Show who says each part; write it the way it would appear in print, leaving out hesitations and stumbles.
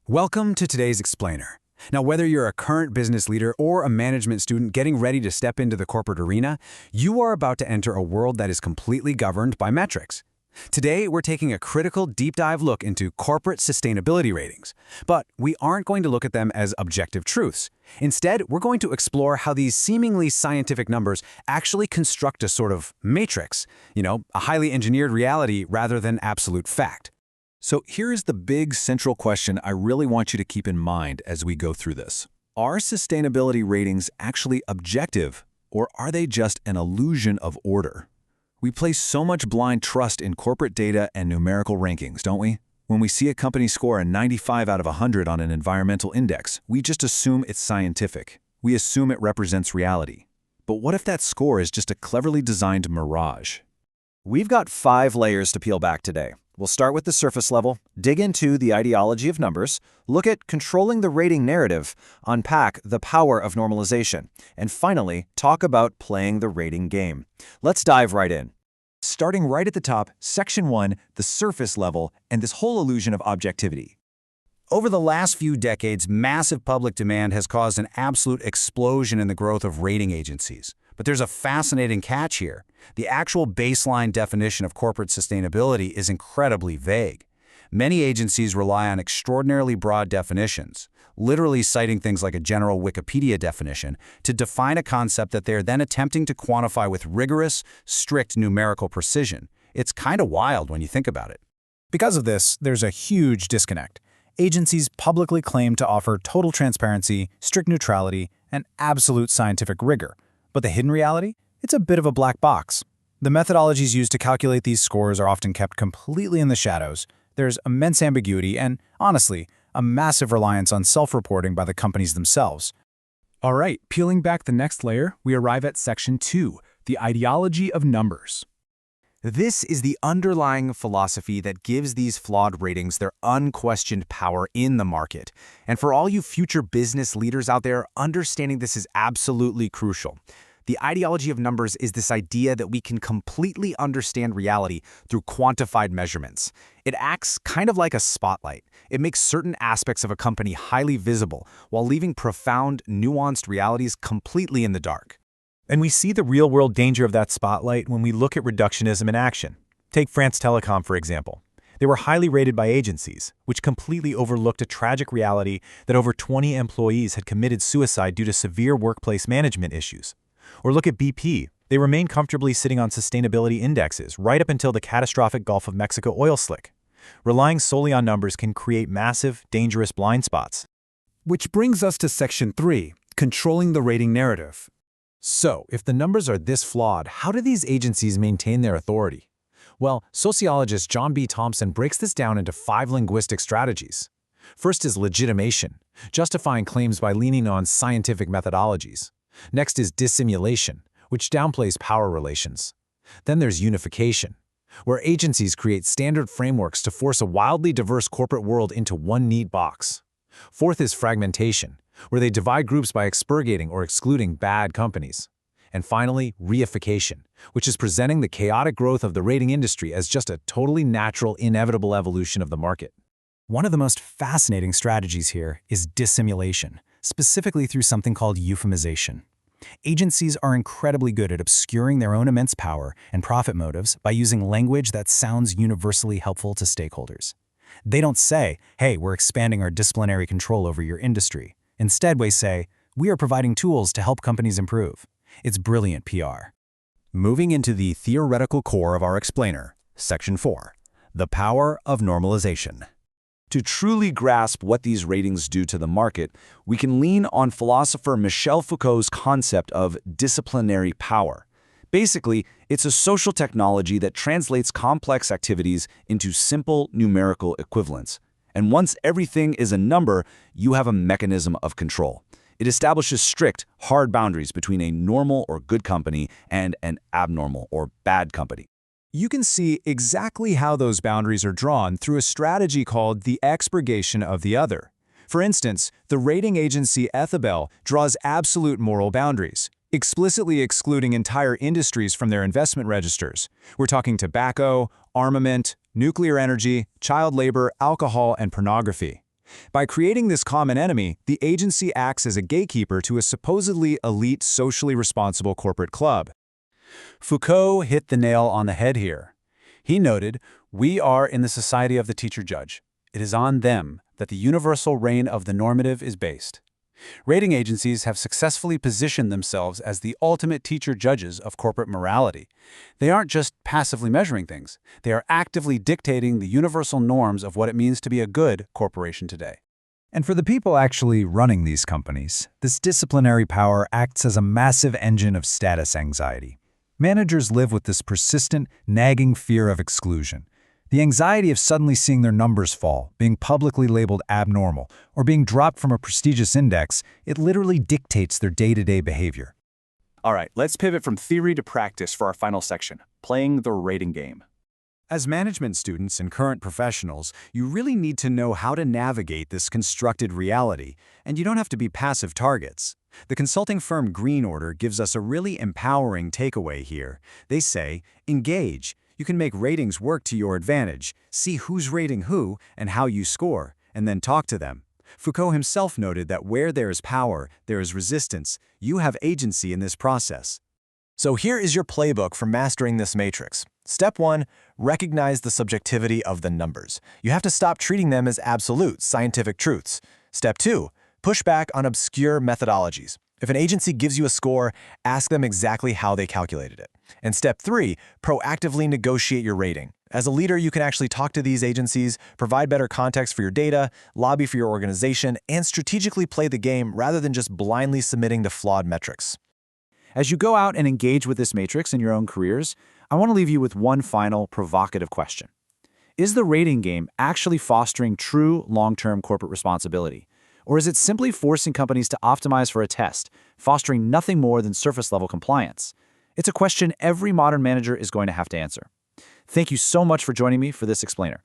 Speaker 1: Welcome to today's Explainer. Now, whether you're a current business leader or a management student getting ready to step into the corporate arena, you are about to enter a world that is completely governed by metrics. Today, we're taking a critical deep dive look into corporate sustainability ratings. But we aren't going to look at them as objective truths. Instead, we're going to explore how these seemingly scientific numbers actually construct a sort of matrix, a highly engineered reality rather than absolute fact.
Speaker 2: So here is the big central question I really want you to keep in mind as we go through this. Are sustainability ratings actually objective, or are they just an illusion of order? We place so much blind trust in corporate data and numerical rankings, don't we? When we see a company score a 95 out of 100 on an environmental index, we just assume it's scientific. We assume it represents reality. But what if that score is just a cleverly designed mirage?
Speaker 3: We've got 5 layers to peel back today. We'll start with the surface level, dig into the ideology of numbers, look at controlling the rating narrative, unpack the power of normalization, and finally, talk about playing the rating game. Let's dive right in.
Speaker 2: Starting right at the top, Section 1, the surface level, and this whole illusion of objectivity.
Speaker 1: Over the last few decades, massive public demand has caused an absolute explosion in the growth of rating agencies. But there's a fascinating catch here. The actual baseline definition of corporate sustainability is incredibly vague. Many agencies rely on extraordinarily broad definitions, literally citing things like a general Wikipedia definition, to define a concept that they're then attempting to quantify with rigorous, strict numerical precision. It's kind of wild when you think about it.
Speaker 4: Because of this, there's a huge disconnect. Agencies publicly claim to offer total transparency, strict neutrality, and absolute scientific rigor. But the hidden reality? It's a bit of a black box. The methodologies used to calculate these scores are often kept completely in the shadows. There's immense ambiguity and, honestly, a massive reliance on self-reporting by the companies themselves.
Speaker 5: All right, peeling back the next layer, we arrive at Section 2, the ideology of numbers.
Speaker 3: This is the underlying philosophy that gives these flawed ratings their unquestioned power in the market. And for all you future business leaders out there, understanding this is absolutely crucial. The ideology of numbers is this idea that we can completely understand reality through quantified measurements. It acts kind of like a spotlight. It makes certain aspects of a company highly visible, while leaving profound, nuanced realities completely in the dark.
Speaker 4: And we see the real-world danger of that spotlight when we look at reductionism in action. Take France Telecom, for example. They were highly rated by agencies, which completely overlooked a tragic reality that over 20 employees had committed suicide due to severe workplace management issues. Or look at BP. They remain comfortably sitting on sustainability indexes right up until the catastrophic Gulf of Mexico oil slick. Relying solely on numbers can create massive, dangerous blind spots.
Speaker 1: Which brings us to Section 3, controlling the rating narrative. So, if the numbers are this flawed, how do these agencies maintain their authority? Well, sociologist John B. Thompson breaks this down into 5 linguistic strategies. First is legitimation, justifying claims by leaning on scientific methodologies. Next is dissimulation, which downplays power relations. Then there's unification, where agencies create standard frameworks to force a wildly diverse corporate world into one neat box. Fourth is fragmentation, where they divide groups by expurgating or excluding bad companies. And finally, reification, which is presenting the chaotic growth of the rating industry as just a totally natural, inevitable evolution of the market.
Speaker 4: One of the most fascinating strategies here is dissimulation, specifically through something called euphemization. Agencies are incredibly good at obscuring their own immense power and profit motives by using language that sounds universally helpful to stakeholders. They don't say, hey, we're expanding our disciplinary control over your industry. Instead, they say, we are providing tools to help companies improve. It's brilliant PR.
Speaker 2: Moving into the theoretical core of our explainer, Section 4, the power of normalization. To truly grasp what these ratings do to the market, we can lean on philosopher Michel Foucault's concept of disciplinary power. Basically, it's a social technology that translates complex activities into simple numerical equivalents. And once everything is a number, you have a mechanism of control. It establishes strict, hard boundaries between a normal or good company and an abnormal or bad company.
Speaker 4: You can see exactly how those boundaries are drawn through a strategy called the expurgation of the other. For instance, the rating agency Ethibel draws absolute moral boundaries, explicitly excluding entire industries from their investment registers. We're talking tobacco, armament, nuclear energy, child labor, alcohol, and pornography.
Speaker 2: By creating this common enemy, the agency acts as a gatekeeper to a supposedly elite, socially responsible corporate club.
Speaker 1: Foucault hit the nail on the head here. He noted, "We are in the society of the teacher-judge. It is on them that the universal reign of the normative is based." Rating agencies have successfully positioned themselves as the ultimate teacher-judges of corporate morality. They aren't just passively measuring things. They are actively dictating the universal norms of what it means to be a good corporation today.
Speaker 2: And for the people actually running these companies, this disciplinary power acts as a massive engine of status anxiety. Managers live with this persistent, nagging fear of exclusion. The anxiety of suddenly seeing their numbers fall, being publicly labeled abnormal, or being dropped from a prestigious index, it literally dictates their day-to-day behavior.
Speaker 3: All right, let's pivot from theory to practice for our final section, playing the rating game.
Speaker 2: As management students and current professionals, you really need to know how to navigate this constructed reality, and you don't have to be passive targets. The consulting firm Green Order gives us a really empowering takeaway here. They say, engage. You can make ratings work to your advantage, see who's rating who and how you score, and then talk to them. Foucault himself noted that where there is power, there is resistance. You have agency in this process.
Speaker 4: So here is your playbook for mastering this matrix. Step 1, recognize the subjectivity of the numbers. You have to stop treating them as absolute, scientific truths. Step 2, push back on obscure methodologies. If an agency gives you a score, ask them exactly how they calculated it. And step 3, proactively negotiate your rating. As a leader, you can actually talk to these agencies, provide better context for your data, lobby for your organization, and strategically play the game rather than just blindly submitting to flawed metrics.
Speaker 1: As you go out and engage with this matrix in your own careers, I want to leave you with one final provocative question. Is the rating game actually fostering true long-term corporate responsibility? Or is it simply forcing companies to optimize for a test, fostering nothing more than surface-level compliance? It's a question every modern manager is going to have to answer. Thank you so much for joining me for this explainer.